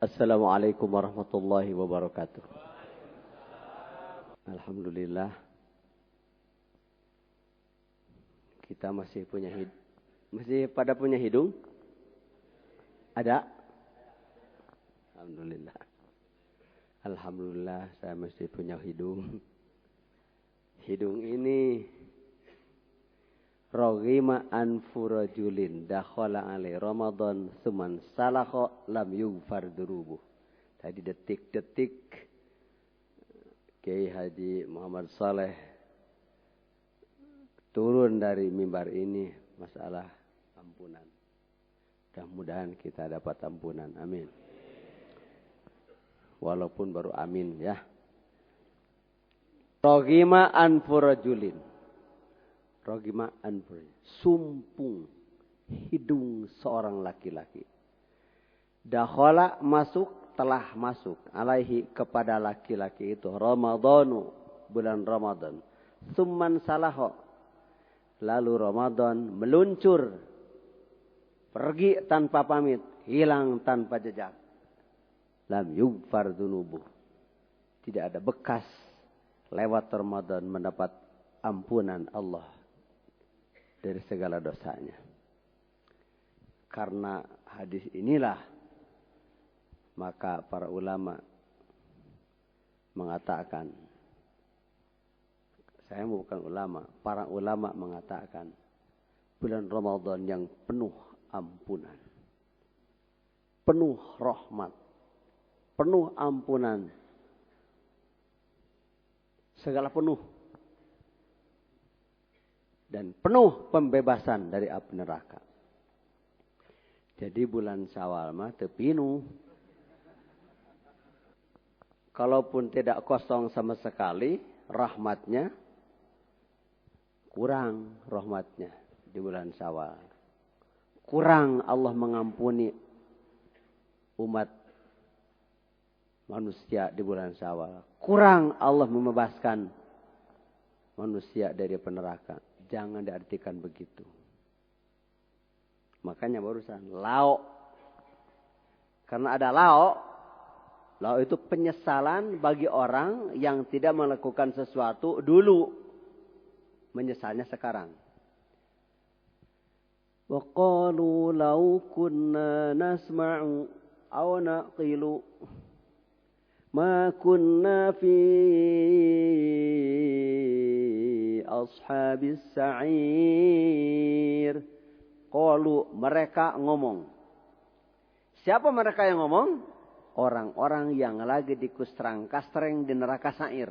Assalamualaikum warahmatullahi wabarakatuh. Alhamdulillah. Kita masih pada punya hidung? Ada? Alhamdulillah. Alhamdulillah saya masih punya hidung. Hidung ini Roghima anfu rajulin dakhala alai Ramadan suman salakha lam yughfar durubuh. Tadi detik-detik Kiai Haji Muhammad Saleh turun dari mimbar ini masalah ampunan. Mudah-mudahan kita dapat ampunan. Amin. Walaupun baru amin ya. Roghima anfu rajulin. Roghima anfu, sumpung hidung seorang laki-laki. Dakhala telah masuk alaihi kepada laki-laki itu Ramadhanu, bulan Ramadan. Summan salaho, lalu Ramadan meluncur, pergi tanpa pamit, hilang tanpa jejak. Lam yughfar dunubuh, tidak ada bekas lewat Ramadan mendapat ampunan Allah dari segala dosanya. Karena hadis inilah maka para ulama mengatakan, saya bukan ulama, para ulama mengatakan bulan Ramadan yang penuh ampunan, penuh rahmat, penuh ampunan, segala penuh, dan penuh pembebasan dari api neraka. Jadi bulan Syawal mah teu pinu. Kalaupun tidak kosong sama sekali, rahmatnya kurang rahmatnya di bulan Syawal. Kurang Allah mengampuni umat manusia di bulan Syawal. Kurang Allah membebaskan manusia dari neraka. Jangan diartikan begitu. Makanya barusan lao. Karena ada lao. Lao itu penyesalan bagi orang yang tidak melakukan sesuatu dulu. Menyesalnya sekarang. Wa qalu law kunna nasma'u aw naqilu ma kunna fi ashabis sa'ir. Qalu, mereka ngomong. Siapa mereka yang ngomong? Orang-orang yang lagi dikusrang-kasreng di neraka sa'ir.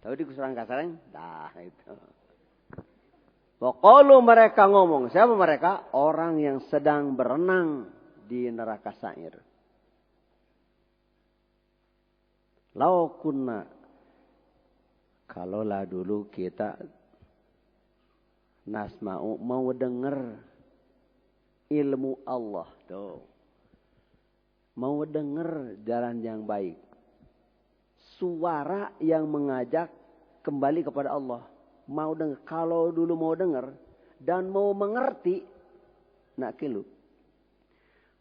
Tahu dikusrang-kasreng? Dah itu. Qalu, mereka ngomong. Siapa mereka? Orang yang sedang berenang di neraka sa'ir. Lau kunna, kalaulah dulu kita nasma'u, mau dengar ilmu Allah tuh, mau dengar jalan yang baik, suara yang mengajak kembali kepada Allah, mau dengar. Kalau dulu mau dengar dan mau mengerti, nak kilu,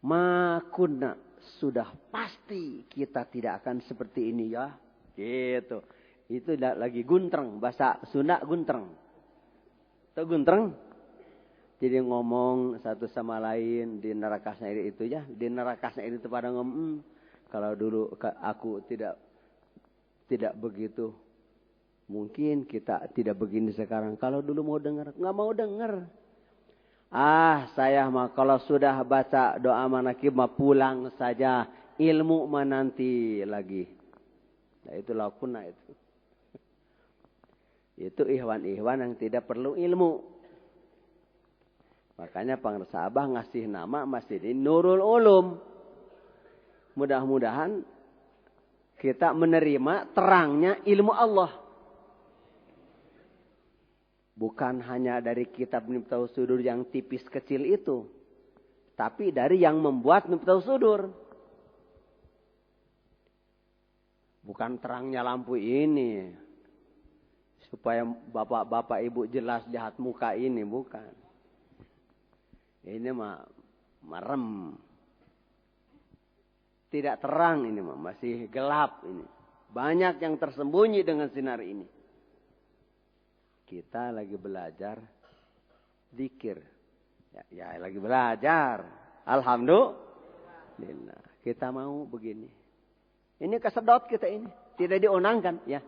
makunna, sudah pasti kita tidak akan seperti ini ya. Gitu. Itu lagi guntreng. Bahasa Sunda guntreng. Tahu guntreng? Jadi ngomong satu sama lain di neraka sa'ir itu ya. Di neraka sa'ir itu pada ngomong. Kalau dulu aku tidak begitu. Mungkin kita tidak begini sekarang. Kalau dulu mau dengar. Nggak mau dengar. Saya mah kalau sudah baca doa manakib mah pulang saja. Ilmu mah nanti lagi. Nah itulah kuna itu. Itu ihwan-ihwan yang tidak perlu ilmu. Makanya pengarsa Abah ngasih nama masjid ini Nurul Ulum. Mudah-mudahan kita menerima terangnya ilmu Allah. Bukan hanya dari kitab Miftahus Sudur yang tipis kecil itu. Tapi dari yang membuat Miftahus Sudur. Bukan terangnya lampu ini. Supaya bapak-bapak ibu jelas lihat muka ini. Bukan. Ini mah merem. tidak terang ini, masih gelap ini. Banyak yang tersembunyi dengan sinar ini. Kita lagi belajar zikir. Ya lagi belajar. Alhamdulillah. Kita mau begini. Ini kesedot kita ini. Tidak diundangkan. Ya.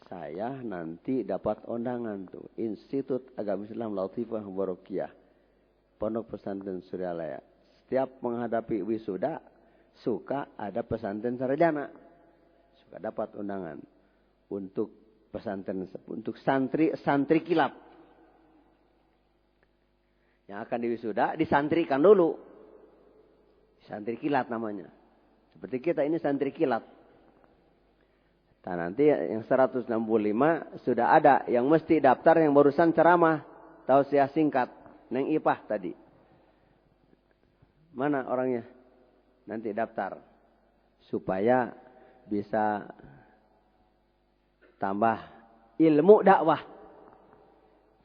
Saya nanti dapat undangan tuh. Institut Agama Islam Latifah Barokiyah. Pondok Pesantren Suryalaya. Setiap menghadapi wisuda. Suka ada pesantren sarjana. Suka dapat undangan. Untuk pesantren. Untuk santri kilap. Yang akan diwisuda disantrikan dulu. Santri kilat namanya. Seperti kita ini santri kilat. Nah nanti yang 165 sudah ada. Yang mesti daftar yang barusan ceramah. Tausiah singkat. Neng Ipah tadi. Mana orangnya? Nanti daftar. Supaya bisa tambah ilmu dakwah.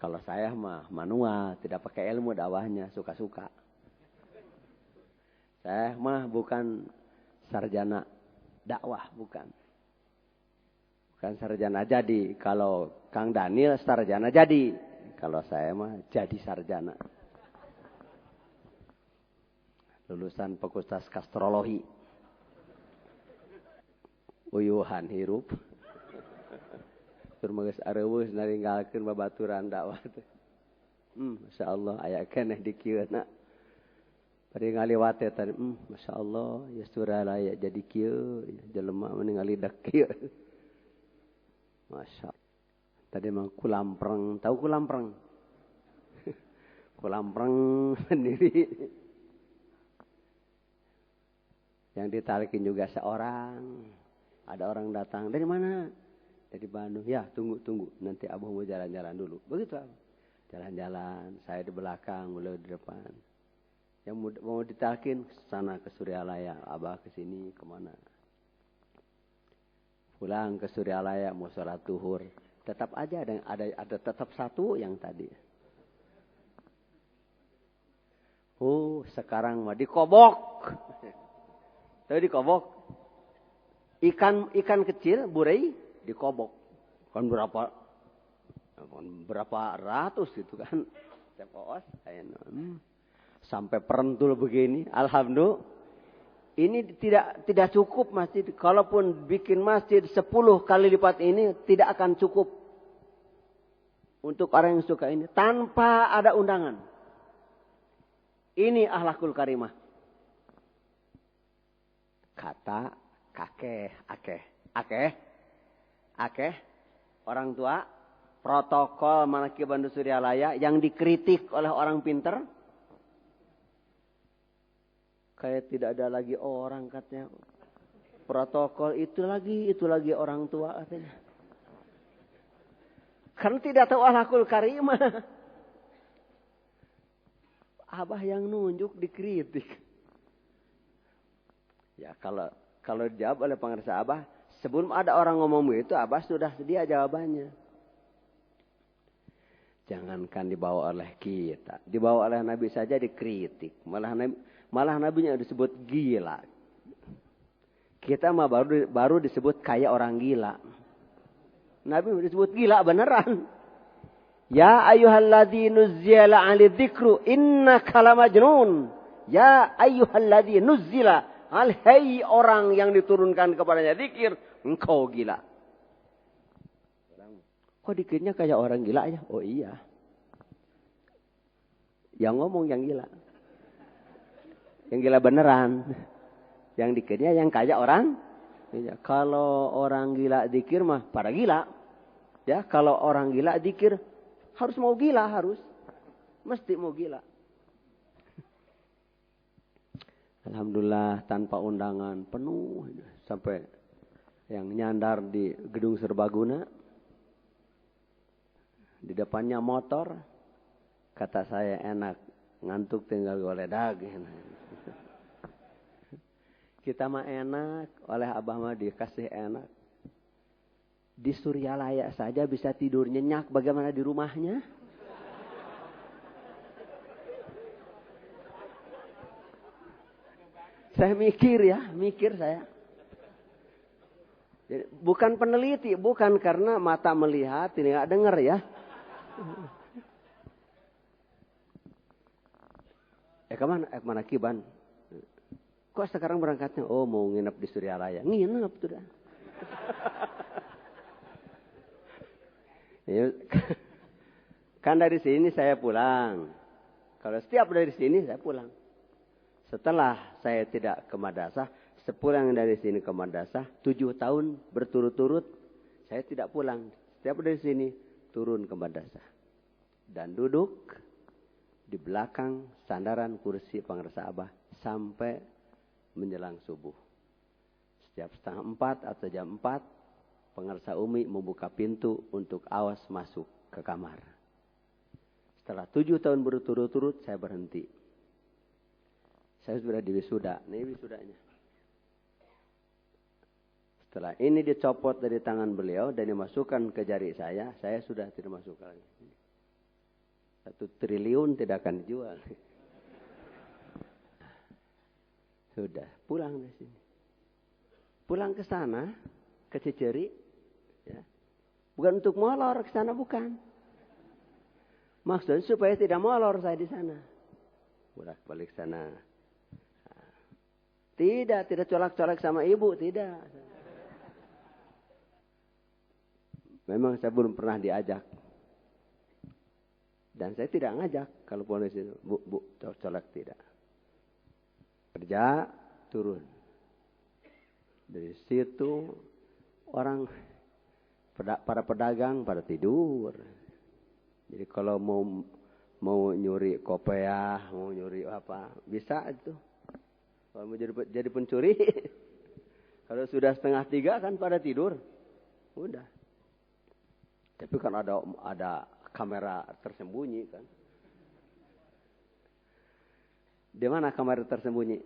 Kalau saya mah manual, tidak pakai ilmu dakwahnya, suka-suka. Saya mah bukan sarjana dakwah, bukan. Bukan sarjana jadi. Kalau Kang Daniel sarjana jadi. Kalau saya mah jadi sarjana. Lulusan Fakultas Kastrologi. Uyuhan hirup. Turmageus areuweus naringgalkeun babaturan dakwah teh. Masyaallah aya keneh di kieu na. Bari ngaliwat teh tadi, masyaallah ya Suryalaya jadi kieu, jelema ningali dak kieu. Masyaallah. Tadi mah kulampreng, tahu kulampreng? Kulampreng sendiri. Yang ditarikin juga seorang. Ada orang datang, dari mana? Dari Bandung. Ya, tunggu. Nanti abah mau jalan-jalan dulu. Begitu abah. Jalan-jalan. Saya di belakang, beliau di depan. Yang mau ditakin sana ke Suryalaya. Abah ke sini, kemana? Pulang ke Suryalaya, mau sholat zuhur. Tetap aja ada tetap satu yang tadi. Sekarang mah dikobok. Tahu dikobok? Ikan kecil, burai. Dikobok. Kan berapa ratus gitu kan. Cepoos. Sampai perentul begini. Alhamdulillah. Ini tidak cukup masjid. Kalaupun bikin masjid 10 kali lipat ini. Tidak akan cukup. Untuk orang yang suka ini. Tanpa ada undangan. Ini akhlakul karimah. Kata akeh orang tua protokol Manaqib Bandung Suryalaya yang dikritik oleh orang pinter kayak tidak ada lagi orang katanya protokol itu lagi orang tua katanya kan tidak tahu akhlakul karimah. Abah yang nunjuk dikritik ya kalau dijawab oleh pengarsa Abah sebelum ada orang ngomong begitu, Abah sudah sedia jawabannya. Jangankan dibawa oleh kita. Dibawa oleh Nabi saja dikritik. Malah Nabinya disebut gila. Kita mah baru disebut kayak orang gila. Nabi disebut gila beneran. Ya ayyuhalladzi nuzzila 'alal dzikru innaka lamajnun. Ya ayyuhalladzi nuzzila alhai orang yang diturunkan kepadanya zikir. Engkau gila. Kok dikirnya kayak orang gila ya? Oh iya. Yang ngomong yang gila. Yang gila beneran. Yang dikirnya yang kayak orang. Ya, kalau orang gila zikir mah para gila. Ya, kalau orang gila zikir harus mau gila harus. Mesti mau gila. Alhamdulillah tanpa undangan penuh sampai yang nyandar di gedung serbaguna di depannya motor kata saya enak ngantuk tinggal goledag kita mah enak oleh Abah mah dikasih enak di Suryalaya saja bisa tidur nyenyak bagaimana di rumahnya. Saya mikir saya. Jadi, bukan peneliti, bukan karena mata melihat, ini nggak dengar ya. Kemana Kiban? Kok sekarang berangkatnya? Oh, mau nginep di Suryalaya. Nginep tuh dah. Kan dari sini saya pulang. Kalau setiap dari sini saya pulang. Setelah saya tidak ke madrasah, sepulang dari sini ke madrasah, 7 tahun berturut-turut saya tidak pulang. Setiap dari sini turun ke madrasah. Dan duduk di belakang sandaran kursi pengersa Abah sampai menjelang subuh. Setiap 3:30 atau jam 4, pengersa Umi membuka pintu untuk awas masuk ke kamar. Setelah 7 tahun berturut-turut saya berhenti. Saya sudah di wisuda. Ini wisudanya. Setelah ini dicopot dari tangan beliau dan dimasukkan ke jari saya sudah tidak masuk lagi. 1 triliun tidak akan dijual. Sudah, pulang dari sini. Pulang ke sana, ke Ciceri, ya. Bukan untuk molor ke sana, bukan. Maksudnya supaya tidak molor saya di sana. Balik sana. Tidak colak-colak sama ibu, tidak. Memang saya belum pernah diajak. Dan saya tidak ngajak kalau pulang di situ. Bu, colak tidak. Kerja, turun. Dari situ orang para pedagang pada tidur. Jadi kalau mau nyuri kopiah, mau nyuri apa, bisa itu. Kalau mau jadi pencuri, kalau sudah 2:30 kan pada tidur. Udah. Tapi kan ada kamera tersembunyi kan. Di mana kamera tersembunyi?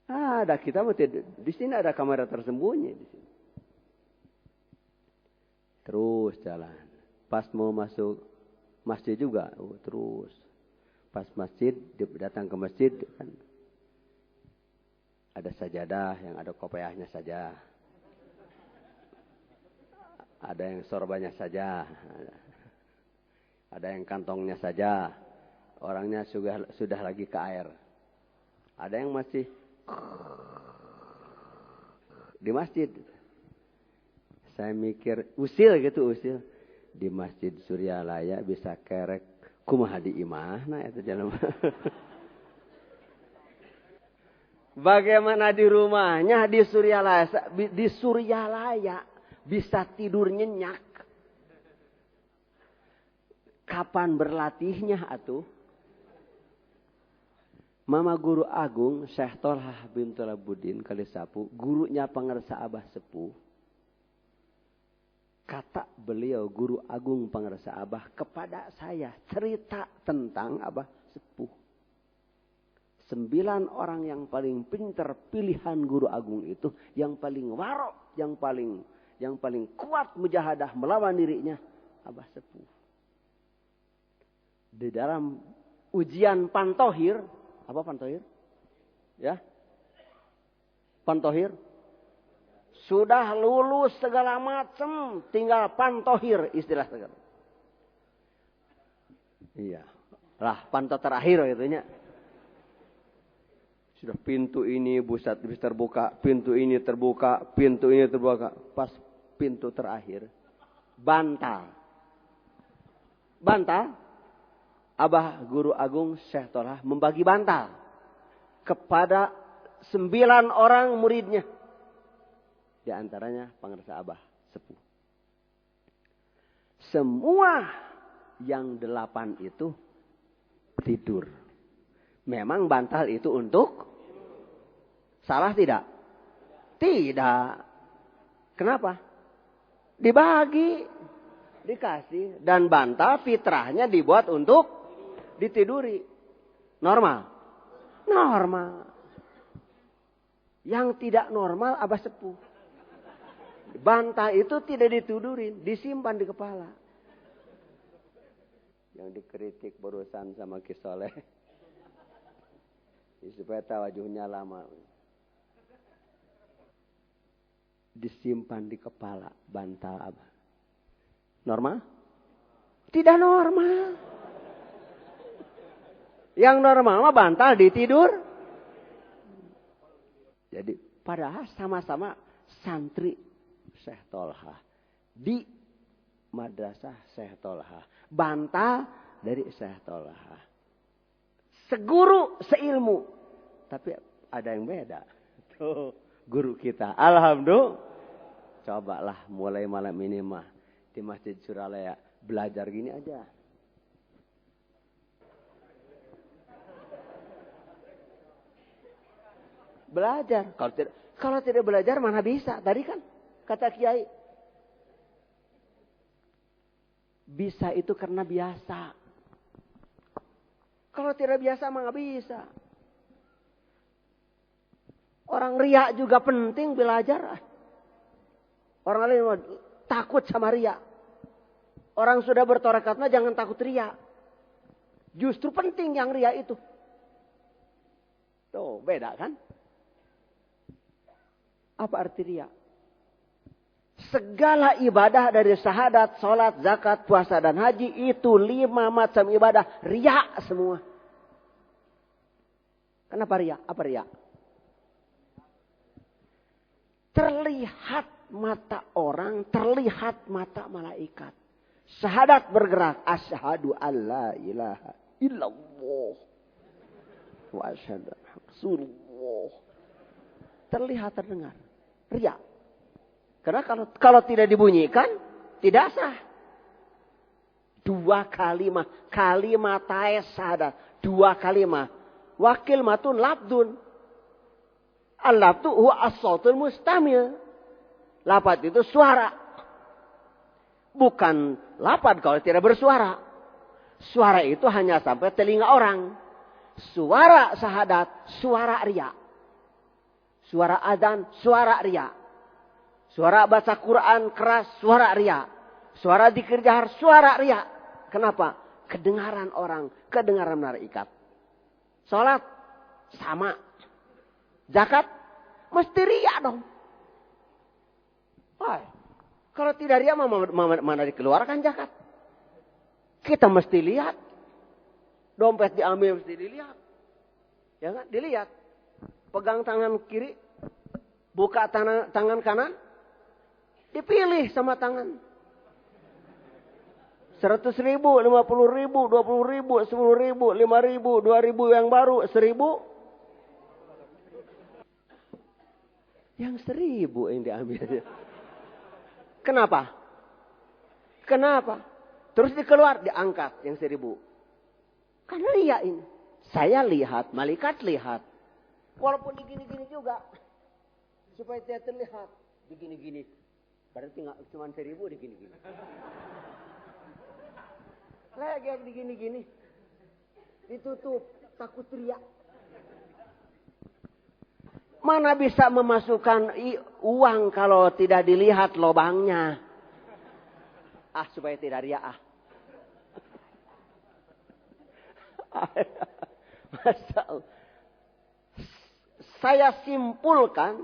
Ada, kita mau di sini ada kamera tersembunyi di sini. Terus jalan. Pas mau masuk masjid juga, terus. Pas masjid, datang ke masjid kan. Ada sajadah yang ada kopiahnya saja. Ada yang sorbannya saja. Ada yang kantongnya saja. Orangnya sudah lagi ke air. Ada yang masih di masjid. Saya mikir usil. Di Masjid Suryalaya bisa kerek kumaha di imahna itu jalan. Bagaimana di rumahnya di Suryalaya bisa tidur nyenyak. Kapan berlatihnya atuh? Mama guru agung Syekh Tolhah bin Tolabuddin Kalisapu, gurunya pengersa Abah Sepuh. Kata beliau guru agung pengersa Abah kepada saya cerita tentang Abah Sepuh. 9 orang yang paling pintar pilihan guru agung itu, yang paling warok, yang paling kuat mujahadah melawan dirinya, Abah Sepuh. Di dalam ujian pantohir, apa pantohir? Ya, pantohir. Sudah lulus segala macam, tinggal pantohir istilah segala. Iya, lah panto terakhir itunya. Sudah pintu ini bisa terbuka, pintu ini terbuka, pintu ini terbuka. Pas pintu terakhir, bantal. Abah Guru Agung Syekh Tolhah membagi bantal kepada 9 orang muridnya. Di antaranya pengersa Abah Sepuh. Semua yang 8 itu tidur. Memang bantal itu untuk salah tidak? Tidak. Kenapa? Dibagi, dikasih. Dan bantal fitrahnya dibuat untuk ditiduri. Normal? Normal. Yang tidak normal Abah Sepuh. Bantal itu tidak ditidurin, disimpan di kepala. Yang dikritik barusan sama Ki Soleh. Supaya tawajuhnya lama. Disimpan di kepala bantal apa? Normal? Tidak normal. Yang normal mah bantal di tidur. Jadi padahal sama-sama santri Syekh Tolha di madrasah Syekh Tolha. Bantal dari Syekh Tolha. Seguru, seilmu. Tapi ada yang beda. Tuh, guru kita. Alhamdulillah. Cobalah mulai malam ini mah di Masjid Suralaya belajar gini aja. Belajar. Kalau tidak belajar mana bisa? Tadi kan kata Kiai. Bisa itu karena biasa. Kalau tidak biasa mah nggak bisa. Orang riak juga penting belajar. Orang lain takut sama riak. Orang sudah bertorekatnya jangan takut riak. Justru penting yang riak itu. Tuh beda kan? Apa arti riya? Segala ibadah dari syahadat, sholat, zakat, puasa, dan haji itu 5 macam ibadah riya semua. Kenapa riya? Apa riya? Terlihat mata orang, terlihat mata malaikat. Syahadat bergerak. Asyhadu alla ilaha illallah. Wa asyhadu Rasulullah. Terlihat, terdengar. Riya. Karena kalau tidak dibunyikan, tidak sah. 2 kalimat. Kalimatai syahadat. 2 kalimat. Wakil matun labdun. Al-labdu huwa as-sautul mustamil. Lafaz itu suara. Bukan lafaz kalau tidak bersuara. Suara itu hanya sampai telinga orang. Suara syahadat, suara riya. Suara adzan, suara riya. Suara baca Quran keras, suara riya. Suara dzikir jahar, suara riya. Kenapa? Kedengaran orang, kedengaran malaikat. Salat sama. Zakat mesti riya dong. Hai. Kalau tidak riya mana dikeluarkan zakat? Kita mesti lihat. Dompet diambil mesti dilihat. Ya kan? Dilihat. Pegang tangan kiri, buka tangan kanan, dipilih sama tangan. 100.000, 50.000, 20.000, 10.000, 5.000, 2.000 yang baru, 1.000. Yang 1.000 yang diambil. Kenapa? Kenapa? Terus dikeluar, diangkat yang 1.000. Karena riya ini. Saya lihat, malaikat lihat. Walaupun digini-gini juga. Supaya tidak terlihat. Digini-gini. Berarti nggak cuma 1.000 digini-gini. Lagi digini-gini. Ditutup. Takut riak. Mana bisa memasukkan uang kalau tidak dilihat lobangnya. Supaya tidak riak Masya Allah. Saya simpulkan,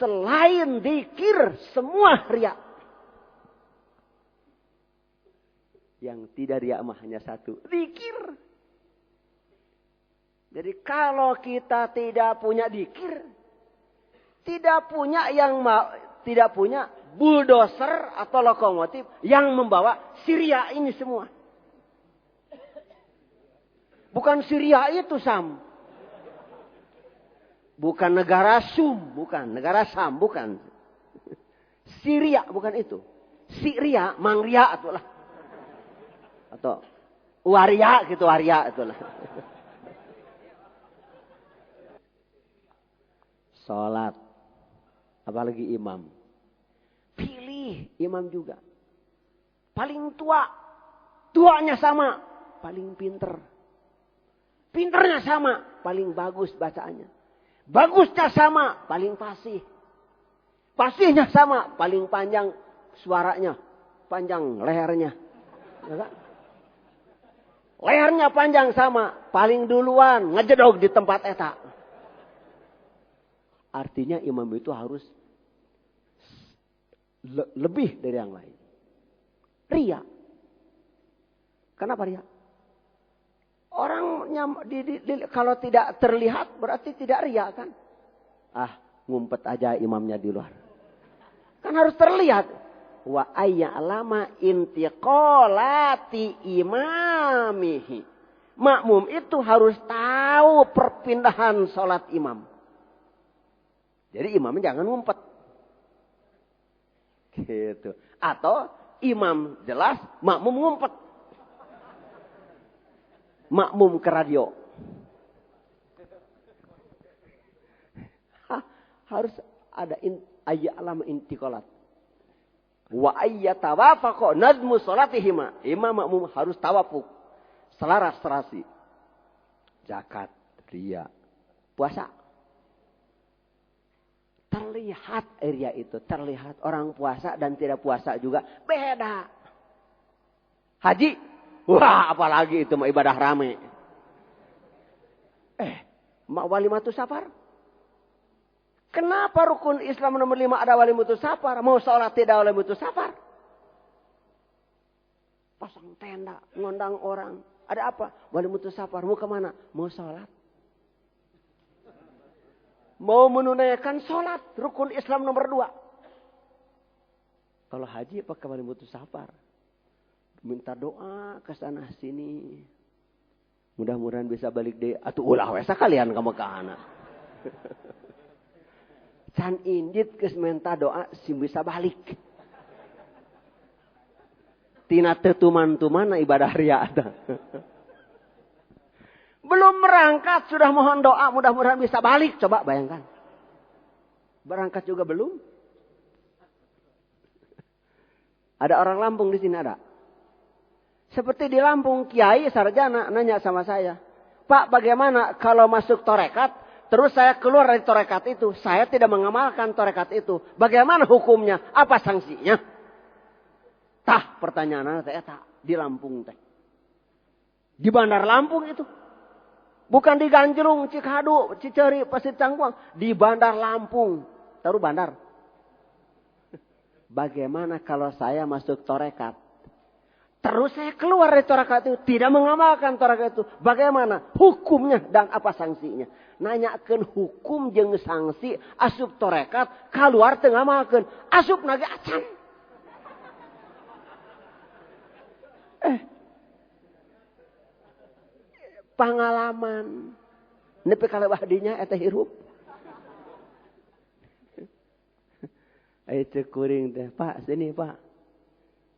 selain zikir semua riya. Yang tidak riya mah hanya satu, zikir. Jadi kalau kita tidak punya zikir, tidak punya bulldozer atau lokomotif yang membawa Syria ini semua. Bukan Syria itu Sam. Bukan negara Sum, bukan. Negara Sam, bukan. Syria, bukan itu. Syria, Mangria, itulah. Atau Waria, gitu, Waria, itulah. Salat. Apalagi imam. Pilih imam juga. Paling tua. Tuanya sama. Paling pinter. Pinternya sama. Paling bagus bacaannya. Bagusnya sama, paling fasih. Fasihnya sama, paling panjang suaranya. Panjang lehernya. Ya kan? Lehernya panjang sama, paling duluan ngejedog di tempat eta. Artinya imam itu harus lebih dari yang lain. Ria. Kenapa ria? Orang kalau tidak terlihat berarti tidak ria kan? Ngumpet aja imamnya di luar. Kan harus terlihat. Wa ayya'lama intiqalati imamihi. Makmum itu harus tahu perpindahan sholat imam. Jadi imamnya jangan ngumpet. Gitu. Atau imam jelas, makmum ngumpet. Makmum ke radio. Harus ada ayya'lama intiqalat. Wa ayyatawafaqa nazmu salatihima. Imam makmum harus tawafuk. Selaras serasi. Zakat, ria, puasa. Terlihat ria itu. Terlihat orang puasa dan tidak puasa juga beda. Haji. Wah apalagi itu mah ibadah rame. Walimatus safar. Kenapa rukun Islam nomor 5 ada walimatus safar? Mau sholat tidak walimatus safar? Pasang tenda, ngundang orang. Ada apa? Walimatus safar. Mau kemana? Mau sholat. Mau menunaikan sholat. Rukun Islam nomor 2. Kalau haji pakai walimatus safar. Minta doa ke sana sini. Mudah-mudahan bisa balik deh. Atuh ulah wesa kalian kamu ke anak. Can indit geus menta doa si bisa balik. Tina teu tuman-tuman ibadah ria. Belum berangkat sudah mohon doa mudah-mudahan bisa balik. Coba bayangkan. Berangkat juga belum. Ada orang Lampung di sini ada. Seperti di Lampung kiai sarjana nanya sama saya. Pak bagaimana kalau masuk torekat. Terus saya keluar dari torekat itu. Saya tidak mengamalkan torekat itu. Bagaimana hukumnya? Apa sanksinya? Pertanyaan saya di Lampung teh. Di Bandar Lampung itu. Bukan di Ganjrung, Cikadu, Ciceri, Pasir Cangkuang. Di Bandar Lampung. Taruh bandar. Bagaimana kalau saya masuk torekat? Terus saya keluar dari torekat itu. Tidak mengamalkan torekat itu. Bagaimana hukumnya dan apa sanksinya? Nanyakan hukum jeung sanksi asup torekat. Keluar tengah ngamalkan. Asup nage acan. Pengalaman. Nepi kalebah dinya eta hirup. Ayo kuring teh. Pak sini pak.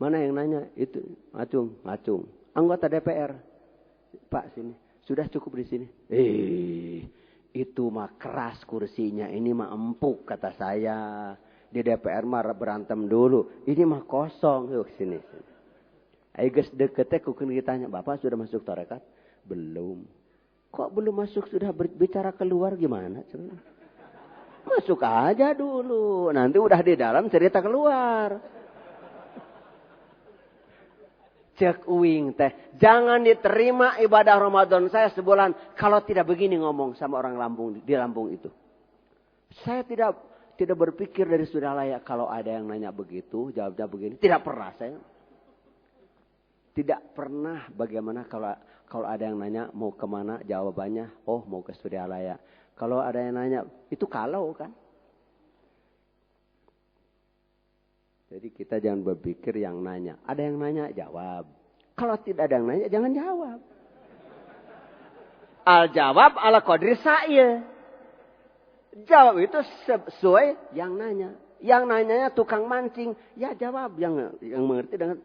Mana yang nanya? Itu ngacung. Anggota DPR. Pak sini. Sudah cukup di sini. Itu mah keras kursinya. Ini mah empuk kata saya. Di DPR mah berantem dulu. Ini mah kosong. Yuk sini. Ayo guys deketnya kuken ditanya. Bapak sudah masuk tarekat? Belum. Kok belum masuk sudah berbicara keluar gimana? Masuk aja dulu. Nanti udah di dalam cerita keluar. Cek uing teh. Jangan diterima ibadah Ramadan saya sebulan. Kalau tidak begini ngomong sama orang Lampung. Di Lampung itu. Saya tidak berpikir dari sudah layak. Kalau ada yang nanya begitu. Jawabnya begini. Tidak pernah saya. Tidak pernah bagaimana kalau ada yang nanya. Mau kemana jawabannya. Oh mau ke Suryalaya. Kalau ada yang nanya. Itu kalau kan. Jadi kita jangan berpikir yang nanya. Ada yang nanya, jawab. Kalau tidak ada yang nanya, jangan jawab. Al-jawab ala qadri sa'il. Jawab itu sesuai yang nanya. Yang nanyanya tukang mancing. Ya jawab. Yang mengerti dengan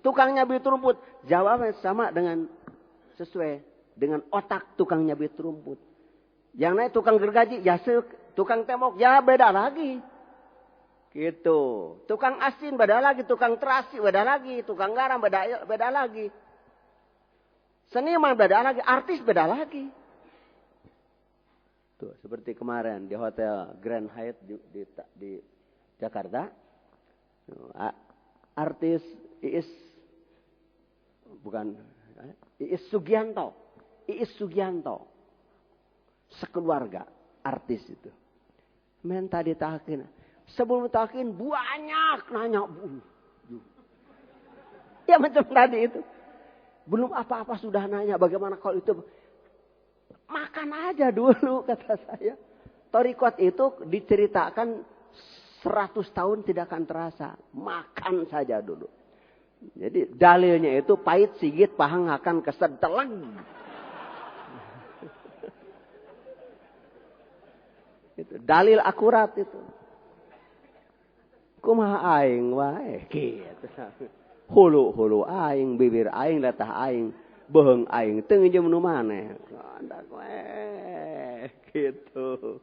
tukang nyabit rumput. Jawabnya sama dengan sesuai. Dengan otak tukang nyabit rumput. Yang nanya tukang gergaji. Ya tukang temok. Ya beda lagi. Gitu. Tukang asin beda lagi, tukang terasi beda lagi, tukang garam beda lagi. Seniman beda lagi, artis beda lagi. Tuh, seperti kemarin di Hotel Grand Hyatt di Jakarta. Artis bukan Iis Sugianto. Iis Sugianto. Sekeluarga artis itu. Minta ditakin. Sebelum ditakin banyak nanya. Ya macam tadi itu. Belum apa-apa sudah nanya bagaimana kalau itu. Makan aja dulu kata saya. Torikot itu diceritakan 100 tahun tidak akan terasa. Makan saja dulu. Jadi dalilnya itu pahit sigit pahang akan kesed telang. Itu dalil akurat itu. Kumaha aing wae kitu. Hulu aing bibir aing latah aing beheung aing teu ngeujeum nu maneh. Kandak wae gitu.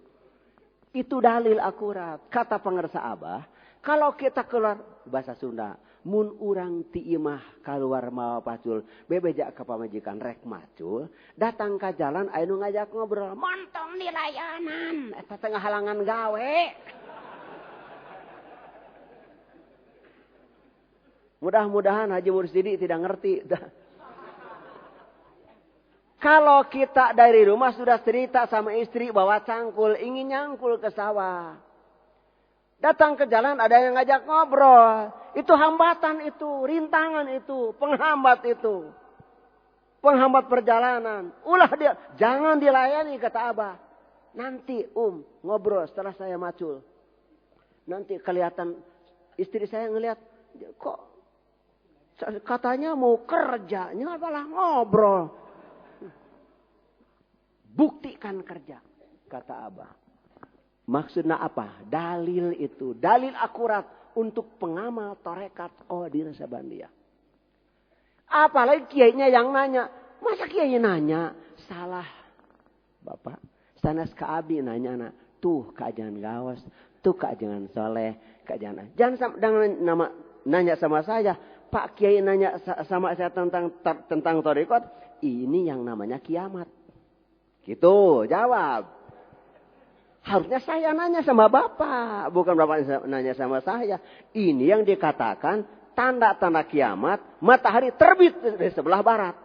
Itu dalil akurat. Kata pangarsa Abah, kalau kita keluar bahasa Sunda, mun urang ti imah keluar mawa pacul, bebeja ka pamajikan rek macul, datang ka jalan aya nu ngajak ngobrol, montong di layanan, eta tengah halangan gawe. Mudah-mudahan Haji Mursidi tidak ngerti. Kalau kita dari rumah sudah cerita sama istri bawa cangkul, ingin nyangkul ke sawah. Datang ke jalan ada yang ngajak ngobrol. Itu hambatan itu, rintangan itu, penghambat itu. Penghambat perjalanan. Ulah dia, jangan dilayani kata Abah. Nanti ngobrol setelah saya macul. Nanti kelihatan istri saya ngelihat, kok katanya mau kerjanya malah ngobrol. Buktikan kerja, kata Abah. Maksudnya apa? Dalil itu. Dalil akurat untuk pengamal torekat Qadir Sabandia. Apalagi kiainya yang nanya. Masa kiainya nanya? Salah. Bapak. Sanas ka abdi nanya anak. Tuh kajian gawas. Tuh kajian soleh. Kajian. Jangan nama nanya sama saya. Pak Kiai nanya sama saya tentang torekat. Ini yang namanya kiamat. Gitu, jawab. Harusnya saya nanya sama Bapak. Bukan Bapak nanya sama saya. Ini yang dikatakan tanda-tanda kiamat. Matahari terbit dari sebelah barat.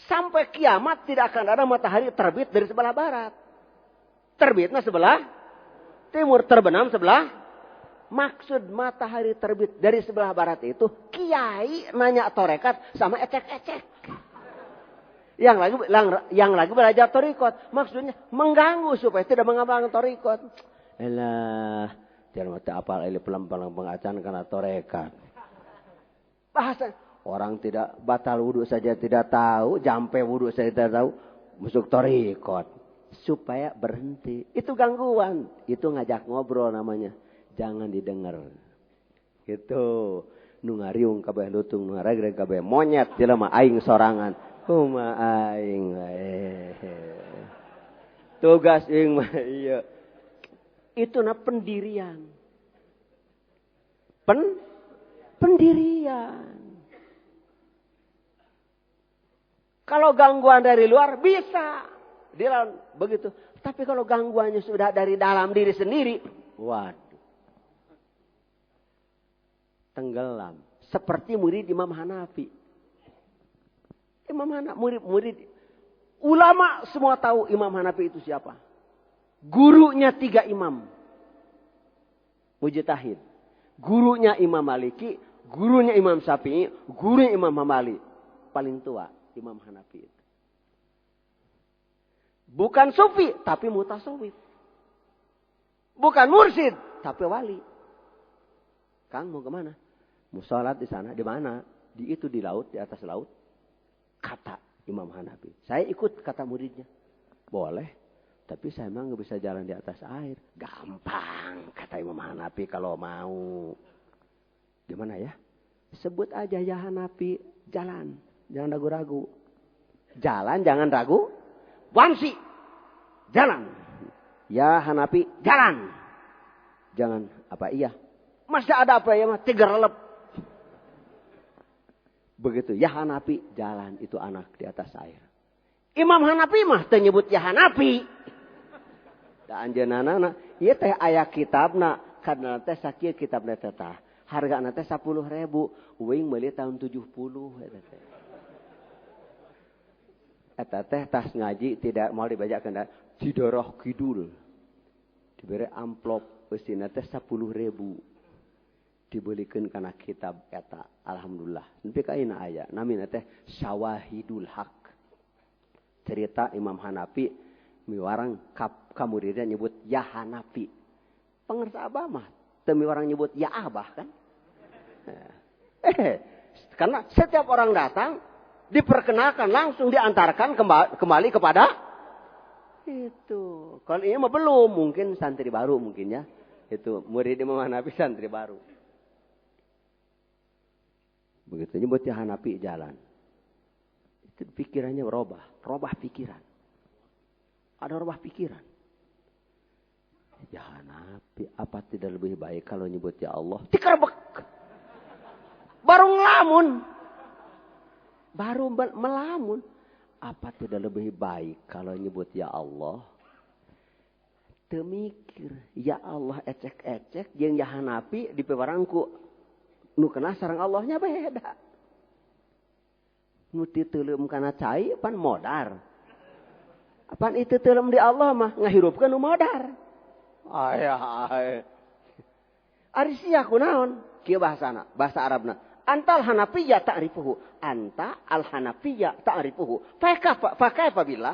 Sampai kiamat tidak akan ada matahari terbit dari sebelah barat. Terbitnya sebelah timur. Terbenam sebelah. Maksud matahari terbit dari sebelah barat itu. Kiai nanya torekat sama ecek-ecek. Yang lagi belajar torikot. Maksudnya mengganggu supaya tidak mengamalkan torikot. Elah. Jangan mati apal ini pelan-pelan pengacan karena torekat. Bahasa. Orang tidak batal wudhu saja tidak tahu. Jampe wudhu saja tidak tahu. Masuk torikot. Supaya berhenti. Itu gangguan. Itu ngajak ngobrol namanya. Jangan didengar. Gitu. Nungariung kabeh lutung. Nungaragreg kabeh monyet. Jelema aing sorangan. Kuma aing tugas aing iya. Itu pendirian. Pendirian. Kalau gangguan dari luar bisa dilawan begitu. Tapi kalau gangguannya sudah dari dalam diri sendiri, waduh. Tenggelam. Seperti murid Imam Hanafi. Imam Hanafi, murid. Ulama semua tahu Imam Hanafi itu siapa. Gurunya 3 imam. Mujtahid. Gurunya Imam Maliki. Gurunya Imam Syafi'i. Gurunya Imam Hambali. Paling tua Imam Hanafi itu. Bukan sufi, tapi mutasawwif. Bukan mursyid, tapi wali. Kang mau kemana? Mau sholat di sana. Di mana? Di laut, di atas laut. Kata Imam Hanafi. Saya ikut kata muridnya. Boleh. Tapi saya memang gak bisa jalan di atas air. Gampang. Kata Imam Hanafi kalau mau. Gimana ya? Sebut aja ya Hanafi. Jalan. Jangan ragu-ragu. Jalan jangan ragu. Wansi. Jalan. Ya Hanafi. Jalan. Jangan apa iya. Masih ada apa ya mah? Tigerelep. Begitu. Ya Hanafi jalan itu anak di atas air. Imam Hanafi mah menyebut ya Hanafi. Da anjeunana ieu teh aya kitabna kadana teh sakieu kitabna teh tah. Harga nanti 10.000. Uing beli tahun 70. Eta teh tas ngaji tidak mau dibacakan. Cidoroh kidul. Diberi amplop. Pestina teh 10.000. Dibelikan karena kitab eta. Alhamdulillah. Nanti kaina aya. Namina teh Syawahidul Haq. Cerita Imam Hanafi. Miwarang kamuridnya nyebut ya Hanafi. Pengerti abah mah. Demi orang nyebut ya abah kan. Karena setiap orang datang diperkenalkan langsung diantarkan kembali kepada itu. Kalau ini mah belum, mungkin santri baru mungkin ya. Itu murid Imam Hanafi santri baru. Begitu nyebut ya Hanafi jalan. Itu pikirannya robah pikiran. Ada robah pikiran. Ya Hanafi, apa tidak lebih baik kalau nyebut ya Allah? Dikerebek. Baru ngelamun. Baru melamun. Apa tidak lebih baik kalau nyebut ya Allah? Temikir. Ya Allah ecek-ecek. Yang ya Hanafi di pewarangku. Nu kena sarang Allahnya beda. Nu titeulem kana cai pan modar. Pan itu titeulem di Allah mah ngahirupkeun nu modar. Ari sia kunaon? Kieu bahasana, bahasa Arabna. Antal Hanafiyya ta'rifuhu. Anta al-Hanafiyya ta'rifuhu. Fa kaifa billah?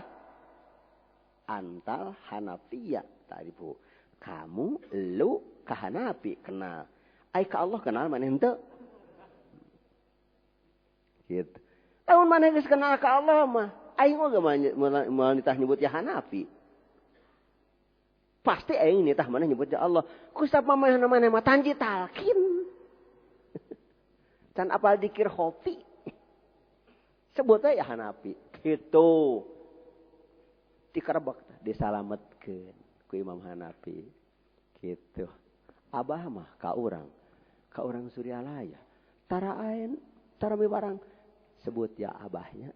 Antal Hanafiyya ta'rifuhu. Kamu, lu, ka Hanafi kenal. Ai ka Allah kenal mana henteu? Gitu. Tahun mana geus kenal ka Allah mah? Aing mah mau nitah nyebut ya Hanafi. Pasti aing nitah mana nyebut ya Allah. Kusap mama mana tanji talkin. Can apal dikir hopi. Sebutnya ya Hanafi. Gitu. Dikerebek. Disalametkeun ku Imam Hanafi. Gitu. Abah mah ka urang. Ka urang Suryalaya. Tara ain. Tara mibarang. Sebut ya abahnya.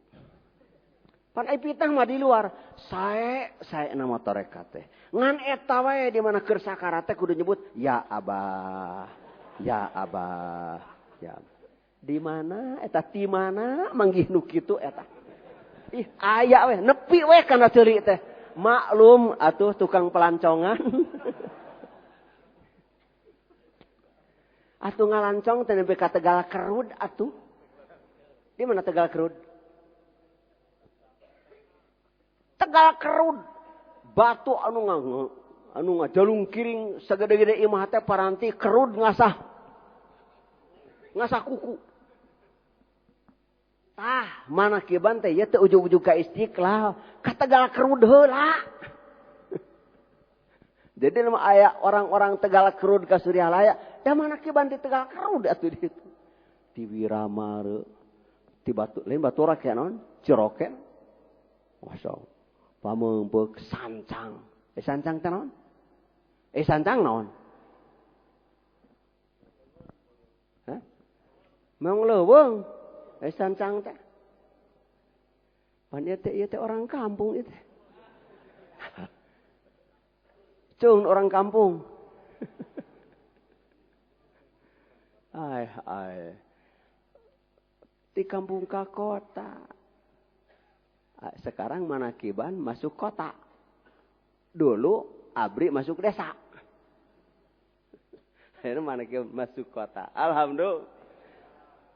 Pan ai pitah mah di luar. Sae nama tarekat teh. Ngan eta wae di mana keur sakarat teh kudu nyebut ya abah. Ya abah. Ya. Di mana eta ti mana manggih nu kitu eta. Ih aya we nepi we kana ceurik teh. Maklum atuh tukang pelancongan. Atuh ngalancong teh nepi ka Tegal Kerud atuh. Di mana Tegal Kerud? Tegal Kerud. Batu anu ngajalung kiring sagede-gede imah teh paranti kerud ngasah kuku. Mana kiban teh ya teh ujug-ujug ka Istiqlal, ka Tegal Kerud heula. Jadi nama aya orang-orang Tegal Kerud ka Suryalaya, da mana kiban di Tegal Kerud atuh di ditu. Di Wiramare, di batu lain baturak ya naon? Ciroken. Masyaallah. Pameumpeuk sancang. Sancang teh naon? Sancang naon? Hah? Meong leuweung. Sancang teh. Pan ieu teh orang kampung ieu teh. Cung orang kampung. Ai. Di kampung ka kota. Sekarang manakiban masuk kota. Dulu abri masuk desa. Akhirnya manakiban masuk kota. Alhamdulillah.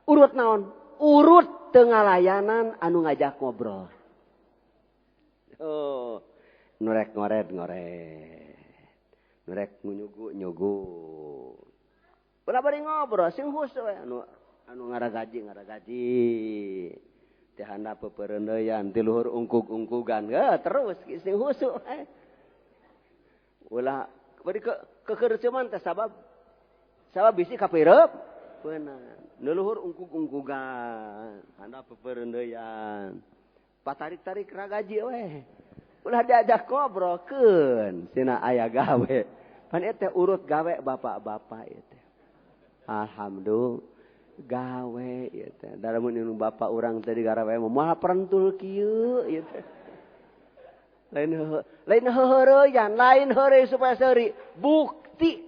Urut naon? Urut tengalayanan anu ngajak ngobrol. Oh, nurek ngoret. Nurek nyugu. Ulah bari ngobrol sing husu anu ngaragaji. Teh handap pepereundeyan ti luhur ungkug-ungkugan. Terus sing husu. Ulah bari kekeureuman teh sabab bisi kapireup. Beunang. Nu luhur ungkug-ungkugan, handap pepereundeyan. Patarik-tarik ragaji we. Ulah diajak ngobrolkeun cenah aya gawe. Pan eta urut gawe bapak-bapak ieu teh. Alhamdulillah gawe ieu teh. Da mun nu bapak urang teh digarawe moal perentul kieu ieu teh. Lain heureuyan, lain heureuy supaya seuri. Bukti.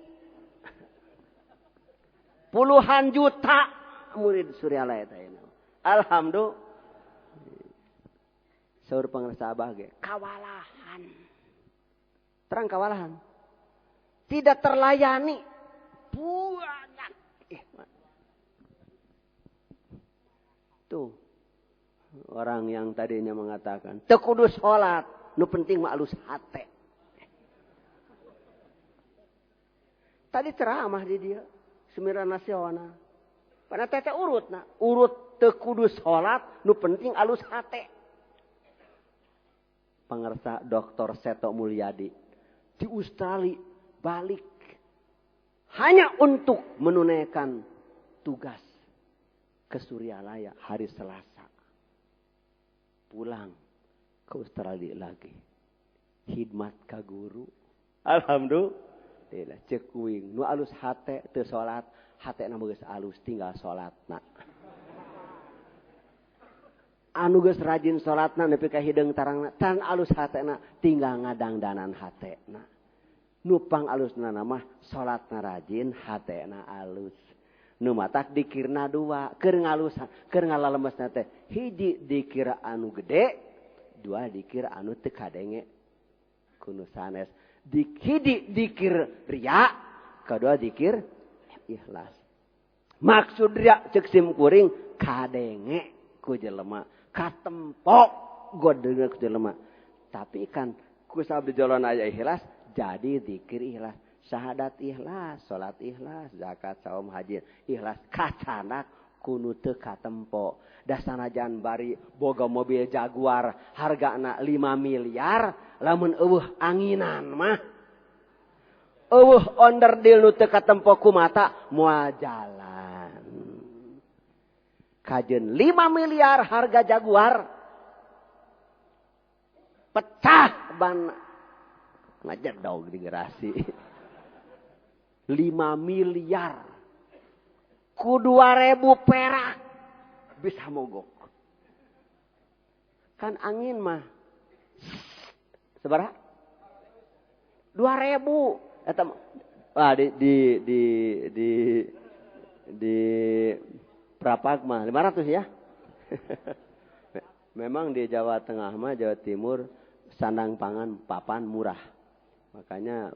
Puluhan juta murid Suryalaya teh. Alhamdulillah. Saur pangarsa Abah ge kawalahan. Terang kawalahan. Tidak terlayani. Banyak. Tuh. Orang yang tadinya mengatakan, teu kudu salat, nu penting mah alus hate. Tadi ceramah di dia, semiran nasional. Pada tete urutna, urut teu kudu salat, nu penting alus hate. Pangarsa Dr. Seto Mulyadi di Australia balik hanya untuk menunaikan tugas ke Suryalaya hari Selasa. Pulang ke Australia lagi. Hidmat ka guru. Alhamdulillah. Cek kuing. Nu alus hate teu salat. Hate na geus alus tinggal salatna. Anu geus rajin salatna nepi ka hideung tarangna. Tan alus hatena tinggal ngadangdanan hatena. Nupang alusna mah salatna rajin hatena alus. Nu matak dikirna dua, keur ngalalembesna teh. Hiji dikira anu gede, dua dikira anu teu kadenge kudu sanes. Hiji dikir riya, kedua dikir ikhlas. Maksud riya ceuk sim kuring kadenge ku jelema, katempo godenge ku jelema. Tapi kan ku sabdi jalan aya ikhlas, jadi dikir ikhlas. Syahadat ikhlas, salat ikhlas, zakat, saum, haji ikhlas, kacanak kudu teu katempo. Da sanajan bari boga mobil Jaguar hargana 5 miliar, lamun eueuh anginan mah eueuh onderdil nu teu katempo ku mata moal jalan. Kajeun 5 miliar harga Jaguar pecah ban ngajedog di garasi. 5 miliar ku 2.000 perak bisa mogok. Kan angin mah sabaraha? 2.000 eta di Prapak mah 500 ya. Memang di Jawa Tengah mah Jawa Timur sandang pangan papan murah. Makanya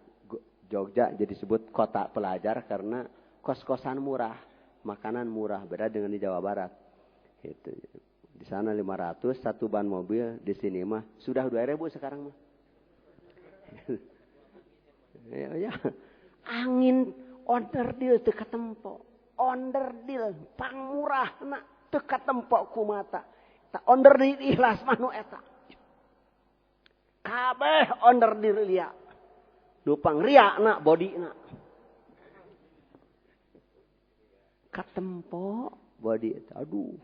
Jogja jadi disebut kota pelajar karena kos-kosan murah, makanan murah, beda dengan di Jawa Barat. Gitu. Di sana 500 satu ban mobil, di sini mah sudah 2.000 sekarang mah. Ya. Angin onderdil teu katempo. Onderdil pangmurahna teu katempo ku mata. Ta onderdil ikhlas mah nu eta. Kabeh onderdil liya. Nupang riakna bodina. Katempo bodi aduh.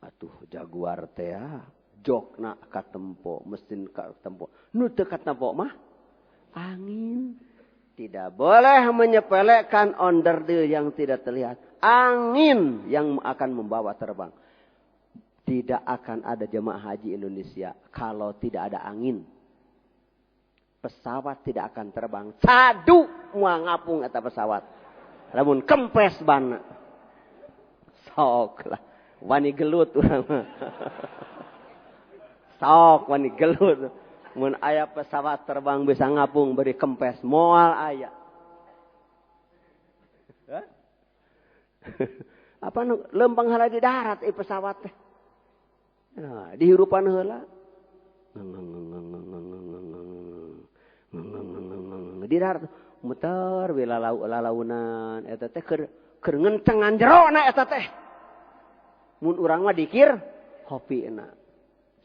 Atuh Jaguar teh jokna katempo, mesin katempo. Nu teu katempo mah angin. Tidak boleh menyepelekan onderdil yang tidak terlihat. Angin yang akan membawa terbang. Tidak akan ada jemaah haji Indonesia kalau tidak ada angin. Pesawat tidak akan terbang. Sadu moal ngapung eta pesawat. Lamun kempes ban. Sok lah. Wani gelut urang mah. Sok wani gelut. Mun aya pesawat terbang bisa ngapung beri kempes moal aya. Apa nu lempeng heula di darat pesawat teh. Nah, dihirupan heula. Di darat muter we lalaunan eta teh keur ngencengan jerona eta teh. Mun urang mah dikir hopina.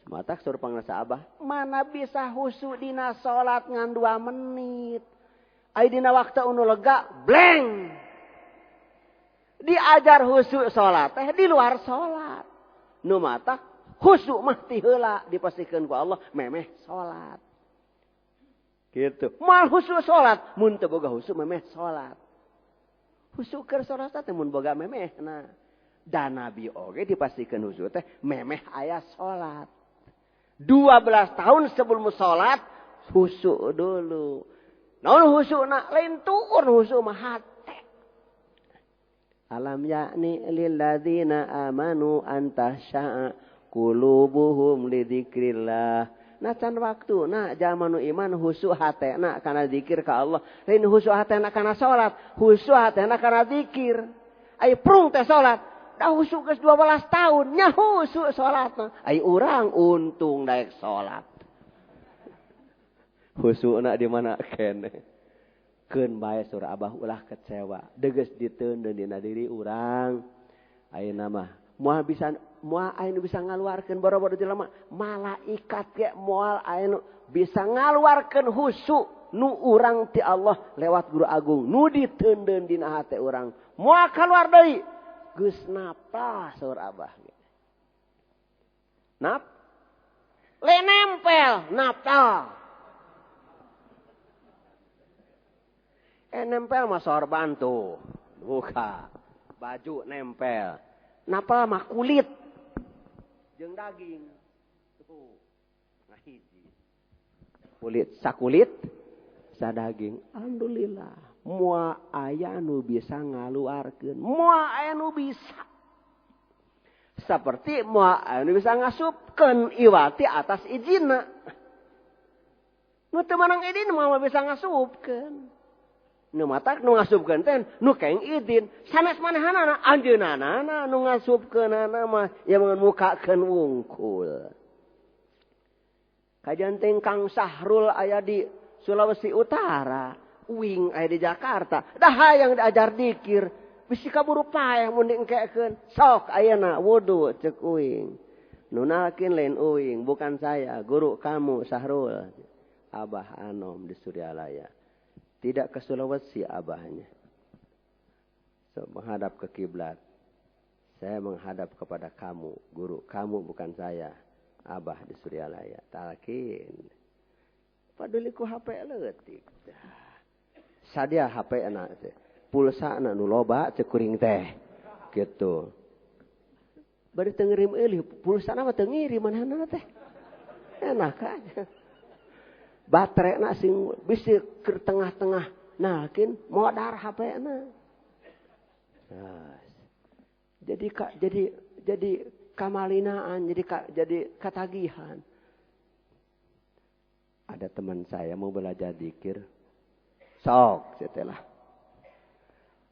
Matak suruh pangrasa Abah, mana bisa husu dina salat ngan 2 menit. Ai dina waktu anu lega, blank. Diajar husu salat teh di luar salat. Nu matak husu mah ti heula dipastikeun ku Allah memeh salat. Gitu. Mal husu salat, mun teu boga husu memeh salat. Husu keur salat teh mun boga memehna. Dan Nabi oge dipastikeun husu teh memeh aya salat. 12 tahun sebelum salat husu dulu. Naon husuna lain turun husu mah hate. Alam yakni lilladzina amanu an tahsya'a qulubuhum li dzikrillah. Nah can waktu nah jamanu iman husu hatena kana zikir ka Allah. Lain husu hatena kana salat, husu hatena kana zikir. Ai prung teh salat. Dah husu geus 12 tahun nya husu salatna. Ai urang untung daek salat. Husuna di mana keneh. Keun bae surah Abah ulah kecewa. Deges diteundeun dina diri urang. Ayeuna mah moal anu bisa ngaluarkeun boro-boro jelema malaikat ge moal anu bisa ngaluarkeun husu nu urang ti Allah lewat Guru Agung nu diteundeun dina hate urang. Moal kaluar deui geus napa surah Abah ge. Nap? Le nempel napa? Nempel mah sorban tuh. Buka. Baju nempel. Napa mah kulit. Jeung daging. Tuh. Nah hiji. Kulit. Sakulit. Sadaging. Alhamdulillah. Mua aya nu bisa ngaluarkeun. Mua aya nu bisa. Seperti mua aya nu bisa ngasupkeun iwati atas ijinna. Nu teu manang idin mah bisa ngasupkeun. Nu matak nu ngasupkeun teh nu keng idin sanes manehanana anjeunana nu ngasupkeunana mah ya mangan mukakeun wungkul. Kajanting Kang Sahrul aya di Sulawesi Utara, uing aya di Jakarta. Dah hayang diajar dikir, bisi kaburu paeh mun diengkekeun. Sok ayeuna wudu ceuk uing. Nu nalkin lain uing, bukan saya, guru kamu Sahrul. Abah Anom di Suryalaya. Tidak ke Sulawesi abahnya. So, menghadap ke kiblat. Saya menghadap kepada kamu. Guru kamu bukan saya. Abah di Suryalaya. Talkin. Padahal ku HP leutik. Sadia HP anak. Pulsa anak nu loba cekuring teh. Gitu. Bari teu ngirim eulih. Pulsa nama teu ngirim manehna teh. Enak aja. Baterai nak sing bisi ke tengah-tengah nalkin modar HP-na. Nah, jadi kamalinaan, jadi katagihan. Ada teman saya mau belajar zikir. Sok setelah.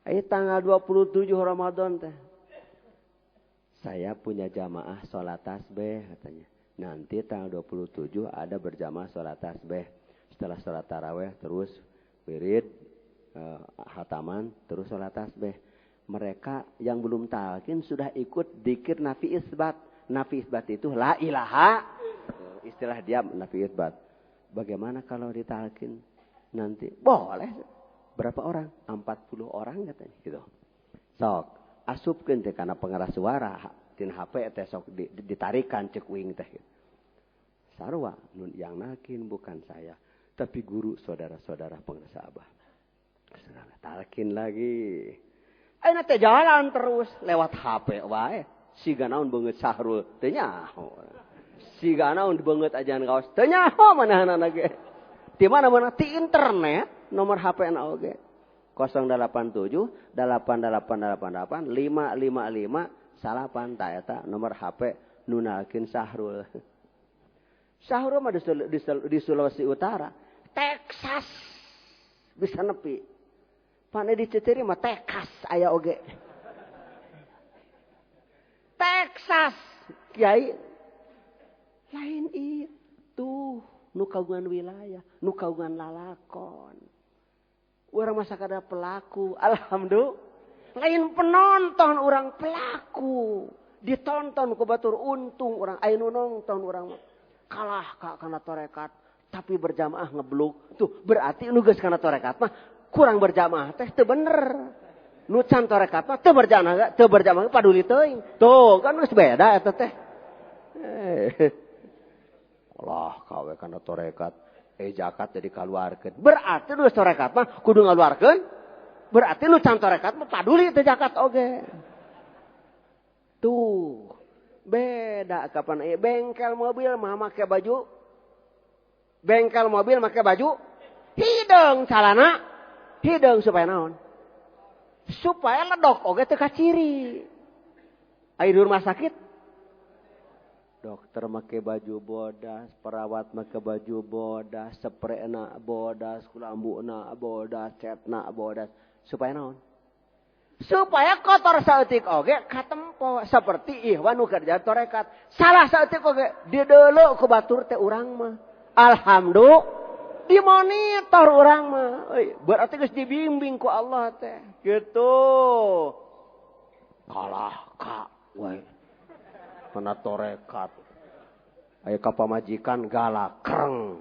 Ini tanggal 27 Ramadan teh. Saya punya jamaah sholat tasbih katanya. Nanti tanggal 27 ada berjamaah sholat tasbih. Setelah sholat taraweh terus wirid, hataman, terus sholat tasbih. Mereka yang belum talqin sudah ikut dzikir nafi isbat. Nafi isbat itu la ilaha. Istilah dia nafi isbat. Bagaimana kalau ditalqin nanti? Boleh. Berapa orang? 40 orang katanya. Gitu. Sok. Asupkeun teh kana pengeras suara. Tin HP teh sok ditarikan cek wing teh. Sarua nun yang nakin bukan saya, tapi guru saudara-saudara pengrasa Abah. Talkin lagi. Ayeuna teh jalan terus lewat HP wae. Siga naon beungeut Sahrul teu nyaho. Siga naon beungeut ajan kaos teu nyaho manahanana ge. Di mana-mana ti internet nomor HP-na oge. 087 8888 555 salapan ta eta nomor HP nu nalkeun Sahrul. Sahrul mah di Sulawesi Utara, Texas bisa nepi. Pane di Cetiri mah Texas aya oge. Texas kiai lain itu nu kagungan wilayah, nu kagungan lalakon. Urang mah sakada pelaku, alhamdulillah. Lain penonton orang pelaku. Ditonton ku batur untung orang. Ainu nonton orang. Kalah kak karena torekat. Tapi berjamaah ngebluk. Tuh berarti nu geus kana torekat mah. Kurang berjamaah teh teu bener. Nu can torekat mah teu berjamaah paduli teuing. Tuh kan geus beda eta teh. Kalah kawe kana torekat. Zakat jadi kaluarkeun. Berarti nu torekat mah kudu ngaluarkeun. Berarti nu can torekat mah paduli teh zakat oge. Tuh. Beda kapan bengkel mobil mah make baju. Bengkel mobil make baju. Hideung calana. Hideung supaya naon? Supaya ledok oge teu kaciri. Aya di rumah sakit. Dokter make baju bodas, perawat make baju bodas, sprayna bodas, kulambuna bodas, catna bodas. Supaya naon? Supaya kotor saeutik oge katempo saperti ihwan nu kerja torekat. Salah saeutik oge dideuleu ku batur teh urang mah. Alhamdulillah dimonitor urang mah. Berarti geus dibimbing ku Allah teh. Gitu. Kalah ka we. Mana torekat. Aya ka pamajikan galakreng.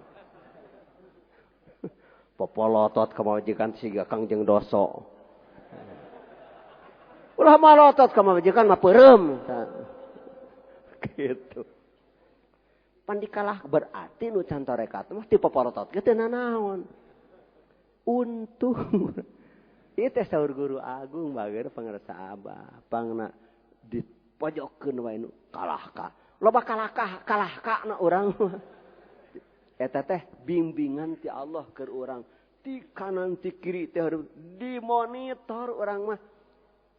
Popolotot ka pamajikan siga Kangjeng Doso. Ulah malotot ka pamajikan mah peureum. Gitu. Pandikalah berarti nu can torekat mah ti popolotot ge teu nanaon. Untung. Ieu teh saur guru agung bageuna pangarsa Abah. Pangna dipojokkeun wae nu kalah ka. Loba kalah ka na urang mah. Eta teh bimbingan ti Allah keur urang. Ti kanan ti kiri teh dimonitor urang mah.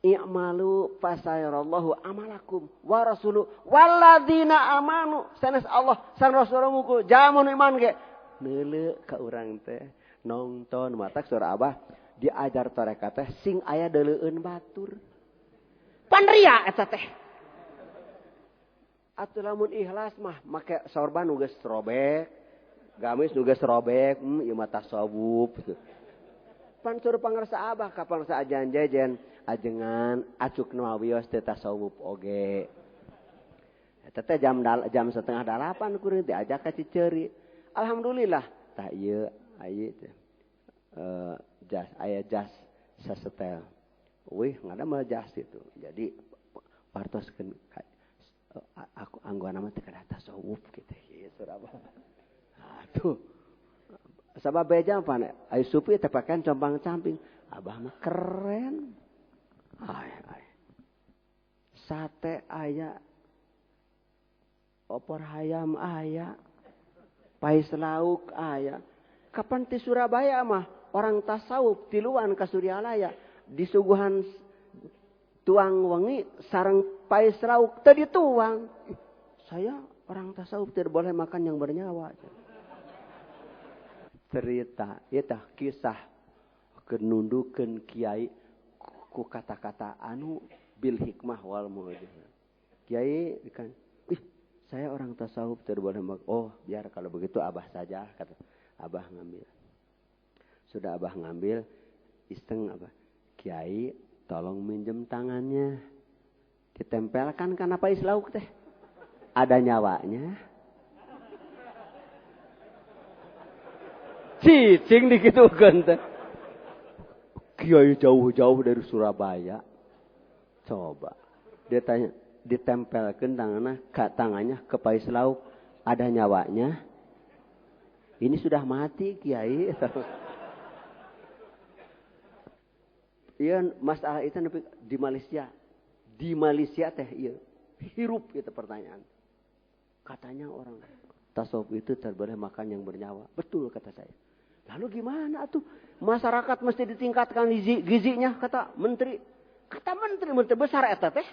I'malu fasayarallahu amalakum wa rasuluhu walladzina amanu sanes Allah san Rasulullah jamun iman ge neuleu ka urang teh nonton matak surah Abah diajar tarekat teh sing aya deuleueun batur pan ria eta teh atuh lamun ikhlas mah make sorban nu geus robek gamis nu geus robek ieu mah tasawuf pan suruh pangarsa Abah ka pangarsa ajan jejen ajengan acuk nu awios teh tasawuf oge. Eta teh jam 7:30 kuring teh ajak ka Ciceuri. Alhamdulillah tah ieu aya teh jas aya jas sasetel. Wih ngadamel jas itu. Jadi partoskeun aku anggona mah teh kada tasawuf kitu ieu surabah. Atuh. Sabab beja pan aya supi teh pakean compang-camping. Abah mah keren. Ay. Sate aya, opor hayam aya, pais lauk aya. Kapan ti Surabaya mah orang tasawuf tiluan ka Suryalaya disuguhan tuang wengi sareng pais lauk teu dituang. Saya orang tasawuf tidak boleh makan yang bernyawa. Cerita, eta kisah kenundukeun kiai ku kata-kata anu bil hikmah wal mau'izah. Kiai kan, saya orang tasawuf tidak boleh makan. Oh, biar kalau begitu Abah saja kata. Abah ngambil. Sudah Abah ngambil, isteng apa? Kiai, tolong minjem tangannya. Ditempelkan kan apa islauk teh? Ada nyawanya. Cicing dikitukeun teh. Kiai jauh-jauh dari Surabaya. Coba. Dia tanya, ditempelkan tangannya ke pais lauk. Ada nyawanya. Ini sudah mati Kiai. Iya masalah itu di Malaysia. Di Malaysia teh iya. Hirup itu pertanyaan. Katanya orang tasawuf itu tidak boleh makan yang bernyawa. Betul kata saya. Lalu gimana tuh? Masyarakat mesti ditingkatkan gizinya kata menteri. Kata menteri besar eta teh.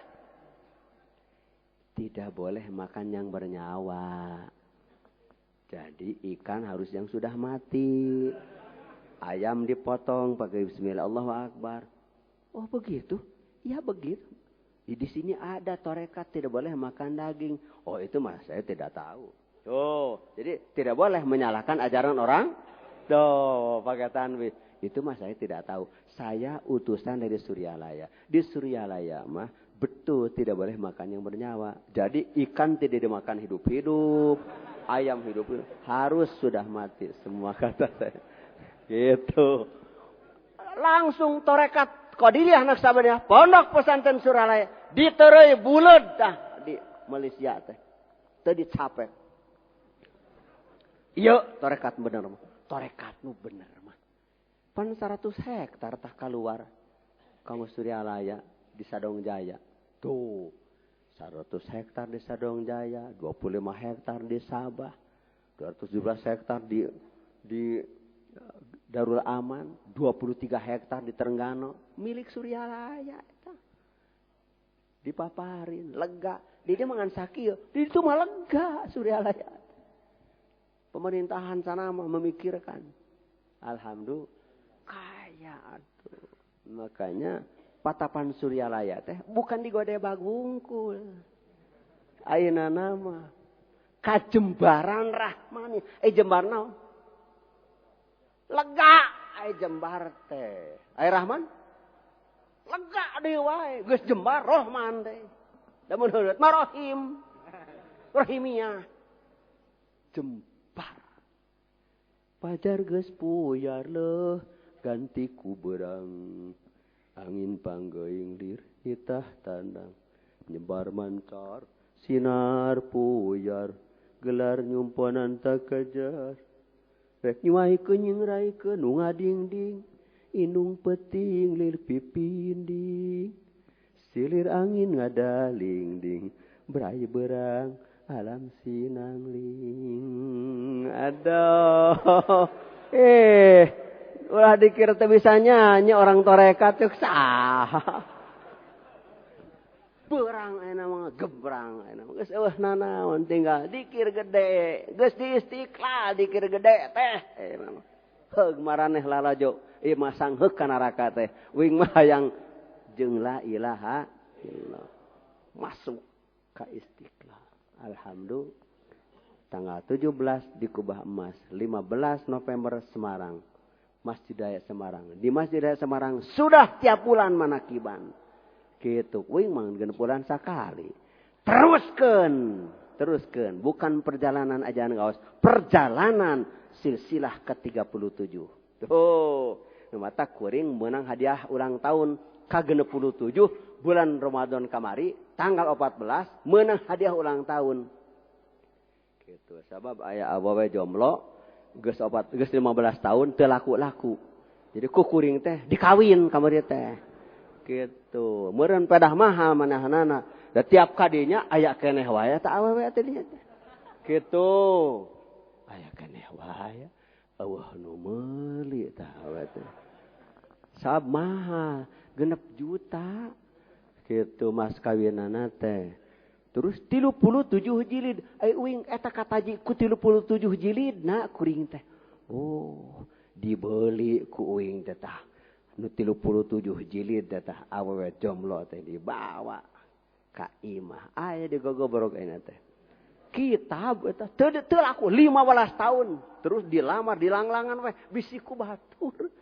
Tidak boleh makan yang bernyawa. Jadi ikan harus yang sudah mati. Ayam dipotong pakai bismillah Allahu akbar. Oh begitu? Ya begitu. Di sini ada torekat tidak boleh makan daging. Oh itu mah saya tidak tahu. Oh, jadi tidak boleh menyalahkan ajaran orang. Tuh, pakai tanwin. Itu mah saya tidak tahu. Saya utusan dari Suryalaya. Di Suryalaya mah betul tidak boleh makan yang bernyawa. Jadi ikan tidak dimakan hidup-hidup. Ayam hidup-hidup. Harus sudah mati. Semua kata saya. Gitu. Langsung torekat Qadiriyah anak sahabatnya. Pondok pesantren Suryalaya. Diterei bulet dah. Di Malaysia teh. Tadi capek. Iya torekat bener mah. Torekatmu bener mah. Pan 100 hektar tah keluar. Kamu Suryalaya di Sadong Jaya. Tuh. 100 hektar di Sadong Jaya. 25 hektar di Sabah. 217 hektar di Darul Aman 23 hektar di Terenggano milik Suryalaya eta. Dipaparin lega. Dia mangan sakieu, di itu mah lega Suryalaya. Pemerintahan sana mah memikirkan. Alhamdulillah kaya atuh. Makanya patapan Suryalaya teh bukan di Gode Bagungkul. Ayeuna nama kajembaran rahmani. Jembar naon? Lega jembar teh. Rahman? Lega deui wae, geus jembar Rahman teh. Da mun heureut mah Rahim. Rahimiyah. Jembar. Pajar geus puyar leuh ganti ku berang. Angin panggeing lir hitah tandang. Nyebar mancar sinar puyar. Gelar nyumponan tak kejar. Rek nyuaikeun nyingraikeun nu ngadingding. Indung peting lir pipinding. Silir angin ngadalingding. Berai berang alam sinangling. Aduh. Ulah dikira teu bisa nyanyi orang torekat teh saha. Berang enak mah gebrang enak geus eueuh nanaon tinggal dikir gede geus di Istiqlal dikir gede teh heug maraneh lalajo ieu mah sangheuk ka neraka teh wing mah hayang jeung la ilaha illallah masuk ka Istiqlal. Alhamdulillah tanggal 17 di Kubah Emas 15 November Semarang Masjid Raya Semarang. Di Masjid Raya Semarang sudah tiap bulan manakiban. Gitu, wing mang genep sakali. Teruskan. Bukan perjalanan ajaran gaos, perjalanan silsilah ke-37. Tuh, mata kuring menang hadiah ulang tahun ke-67 bulan Ramadan kamari, tanggal 14 menang hadiah ulang tahun. Gitu, sabab aya awewe jomblo geus 15 tahun teu laku-laku. Jadi ku kuring teh dikawin kamari teh. Gitu. Meureun pedah mahal manahanana. Da tiap kadinya aya keneh wae tah awewe teh dinya teh. Gitu. Aya keneh wae. Eueuh nu meuli tah awewe teh. Sab mahal 6 juta. Gitu mas kawinana teh. Terus 37 jilid. Uing eta kataji ku 37 jilidna kuring teh. Oh, dibeli ku uing teh tah. Nu 37 jilid tah awewe jomblo teh dibawa ka imah. Aya di gogobrok ayeuna teh. Kitab eta teu laku 15 tahun. Terus dilamar dilanglangan we bisi ku batur.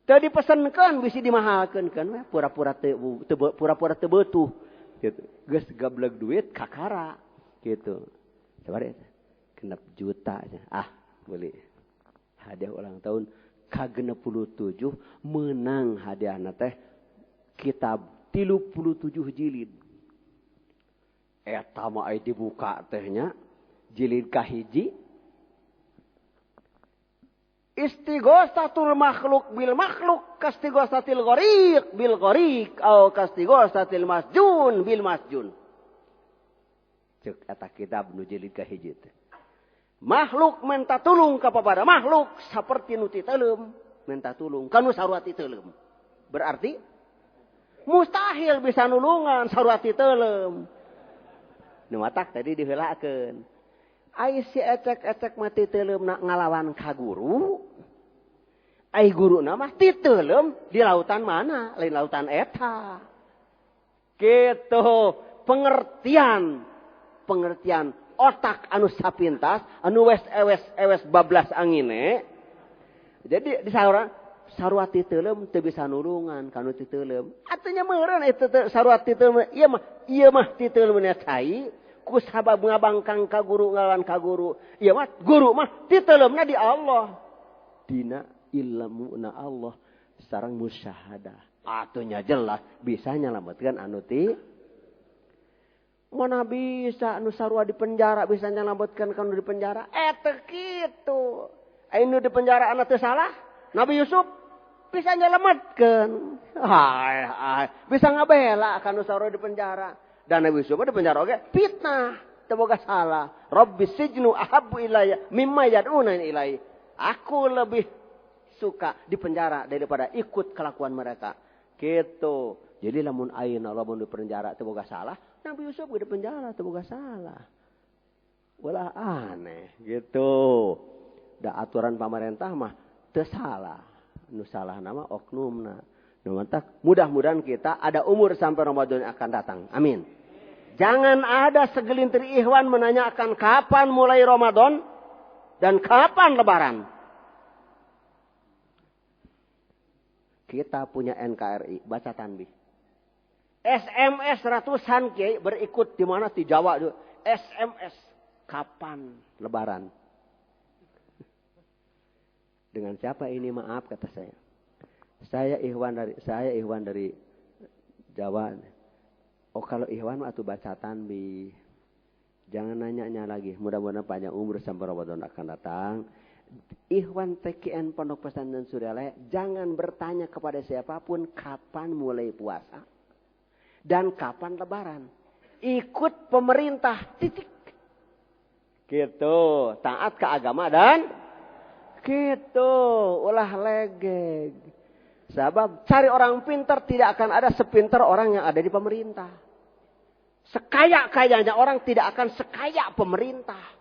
Teu dipesenkeun bisi dimahalkeun kan we pura-pura teu beutuh gitu. Geus gablek duit kakara gitu. Sabari eta 6 juta ah beli hadiah ulang tahun K67 menang hadiahna teh kitab 37 jilid. Eta mah aya dibuka tehnya jilid kahiji. Istighosatul makhluk bil makhluk kastighosatil ghariq bil ghariq au kastighosatil masjun bil masjun. Ceuk eta kitab nu jilid kahiji teh. Makhluk minta tulung kepada makhluk seperti nu titeulem minta tulung kanu sarua titeulem. Berarti mustahil bisa nulungan sarua titeulem. Nu matak tadi diheulakeun. Ai si ecek-ecek mah titeulem ngalawan ka guru. Ai guruna mah titeulem di lautan mana? Lain lautan eta. Gitu pengertian otak anu sapintas anu wes bablas angine. Jadi di sarua titeulem teu bisa nulungan kanu titeulem. Atunya meureun eta sarua titeulem ieu mah titeulem cai ku sabab ngabangkang ka guru ngalawan ka guru. Ieu mah guru mah titeuleumna di Allah. Dina ilmuna Allah sareng musyahadah. Atunya jelas bisa nyalametkeun anu ti mana bisa anu sarua di penjara bisa nyelametkeun kanu di penjara? Teu kitu. Anu di penjara anu teu salah. Nabi Yusuf bisa nyelametkeun. Bisa ngabela kanu sarua di penjara. Dan Nabi Yusuf di penjara oge fitnah, teu boga salah. Rabbis sijnu ahabbu ilayya mimma yad'una ilaihi. Aku lebih suka di penjara daripada ikut kelakuan mereka. Gitu. Jadi lamun ayeuna lamun di penjara teu boga salah, Nabi Yusuf di penjara teu boga salah. Ulah aneh gitu. Da aturan pemerintah mah teu salah. Nu salah nama oknumna. Nu mudah-mudahan kita ada umur sampai Ramadan akan datang. Amin. Jangan ada segelintir ikhwan menanyakan kapan mulai Ramadan dan kapan Lebaran. Kita punya NKRI, baca tanbih. SMS ratusan kiai berikut di mana di Jawa juga. SMS kapan Lebaran? Dengan siapa ini maaf kata saya. Saya Ikhwan dari Jawa. Oh kalau Ikhwan atuh baca tanbih. Jangan nanya lagi. Mudah-mudahan panjang umur sampai Ramadan akan datang. Ikhwan TKN Pondok Pesantren Suryalaya jangan bertanya kepada siapapun kapan mulai puasa. Dan kapan Lebaran. Ikut pemerintah. Titik. Gitu. Taat ke agama dan gitu. Ulah legeg. Sebab cari orang pintar tidak akan ada sepintar orang yang ada di pemerintah. Sekaya-kayanya orang tidak akan sekaya pemerintah.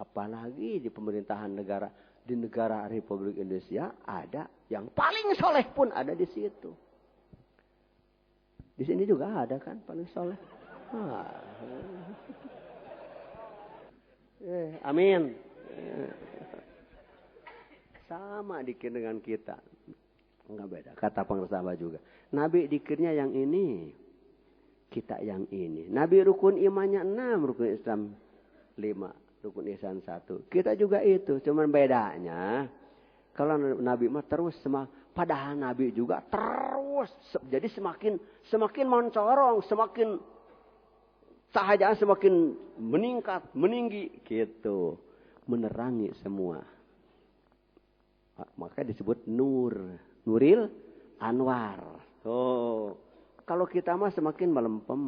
Apalagi di pemerintahan negara. Di negara Republik Indonesia ada yang paling soleh pun ada di situ. Di sini juga ada kan paling soleh. Amin. Sama dikir dengan kita. Enggak beda. Kata pengersama juga. Nabi dikirnya yang ini. Kita yang ini. Nabi rukun imannya 6. Rukun Islam 5. Rukun ihsan 1. Kita juga itu. Cuman bedanya. Kalau Nabi mah terus. Padahal Nabi juga terus. Jadi semakin mencorong. Semakin sahajaan semakin meningkat. Meninggi. Gitu. Menerangi semua. Maka disebut Nur. Nuril Anwar. Kalau kita mah semakin melempem.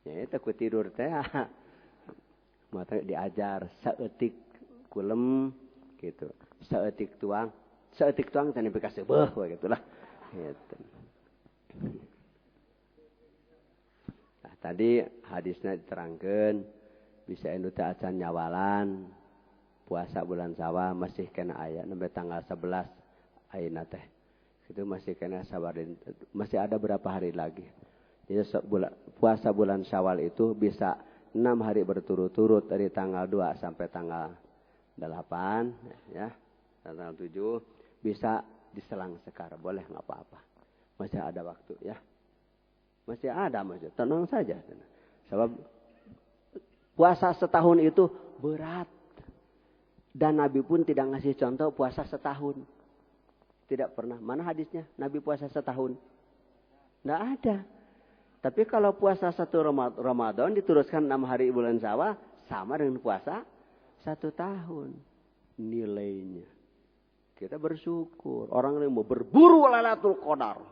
Ya itu aku tidur teh. Mata diajar saeutik kulem gitu. Saeutik tuang teh nepi ka seubeuh we gitulah. Gitu. Nah, tadi hadisnya diterangkeun bisa anu teh acan nyawalan puasa bulan Syawal masih kena aya sampai tanggal 11 ayeuna teh. Itu masih kena sabarin, masih ada berapa hari lagi. Jadi puasa bulan Syawal itu bisa 6 hari berturut-turut dari tanggal 2 sampai tanggal 8 ya. Tanggal 7 bisa diselang sekar, boleh enggak apa-apa. Masih ada waktu ya. Masih ada tenang saja. Sebab puasa setahun itu berat. Dan Nabi pun tidak ngasih contoh puasa setahun. Tidak pernah. Mana hadisnya? Nabi puasa setahun. Tidak ada. Tapi kalau puasa 1 Ramadan diteruskan 6 hari bulan Syawal. Sama dengan puasa 1 tahun. Nilainya. Kita bersyukur. Orang yang mau berburu Lailatul Qadar.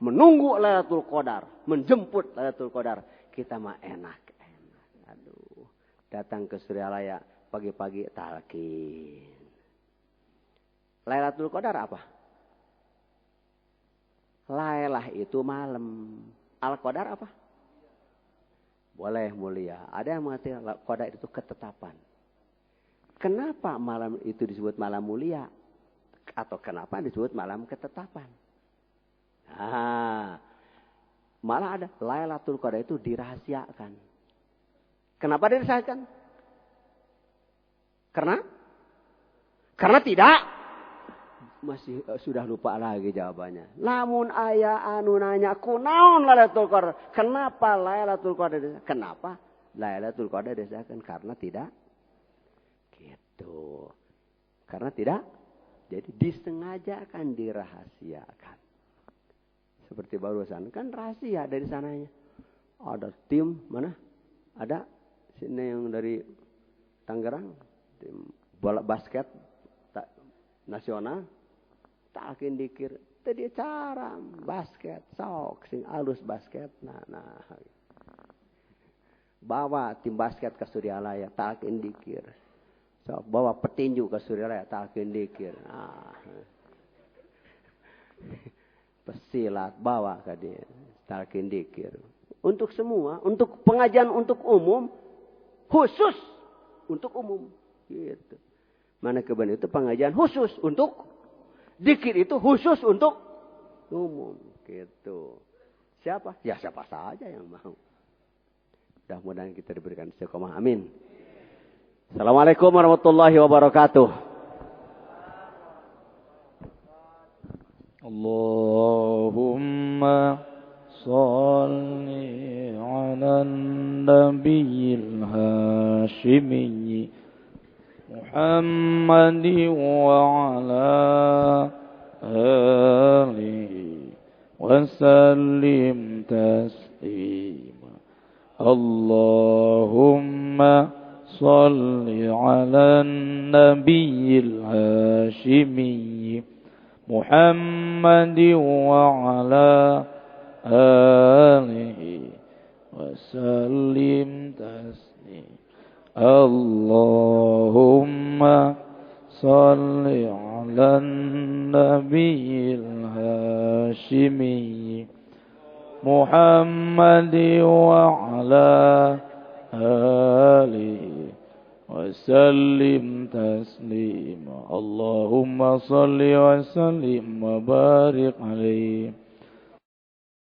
Menunggu Lailatul Qadar. Menjemput Lailatul Qadar. Kita mah enak. Aduh. Datang ke Suryalaya. Pagi-pagi talqin. Lailatul Qadar apa? Lailah itu malam. Al-Qadar apa? Boleh mulia. Ada yang mengatakan Qadar itu ketetapan. Kenapa malam itu disebut malam mulia? Atau kenapa disebut malam ketetapan? Malah ada Lailatul Qadar itu dirahasiakan. Kenapa dirahasiakan? Karena tidak. Masih sudah lupa lagi jawabannya. Lamun aya anu nanya kunaon Lailatul Qadar? Kenapa Lailatul Qadar? Kenapa Lailatul Qadar disahkan? Karena tidak. Gitu. Karena tidak. Jadi disengajakan dirahasiakan. Seperti barusan kan rahasia dari sananya. Ada tim mana? Ada sini yang dari Tangerang. Tim bola basket nasional takin dikir tadi cara basket sok sing alus basket nah bawa tim basket ke Suryalaya takin dikir So, bawa petinju ke Surabaya talqin dikir. Pesilat bawa ke dia talqin dikir. Untuk semua, untuk pengajian untuk umum, khusus untuk umum. Gitu. Mana kebenaran itu pengajian khusus untuk dikir itu khusus untuk umum. Gitu. Siapa? Ya siapa saja yang mau. Mudah-mudahan kita diberikan istiqomah. Amin. Assalamualaikum warahmatullahi wabarakatuh. Allahumma salli ala nabiyil hashimi Muhammadi wa ala alihi wa sallim taslima. Allahumma salli ala nabiyil hashimi Muhammadi wa ala alihi wa sallim taslima. Allahumma salli ala nabiyil hashimi Muhammadi wa ala alihi wa sallim taslima. Allahumma salli wa sallim wa barik alaihi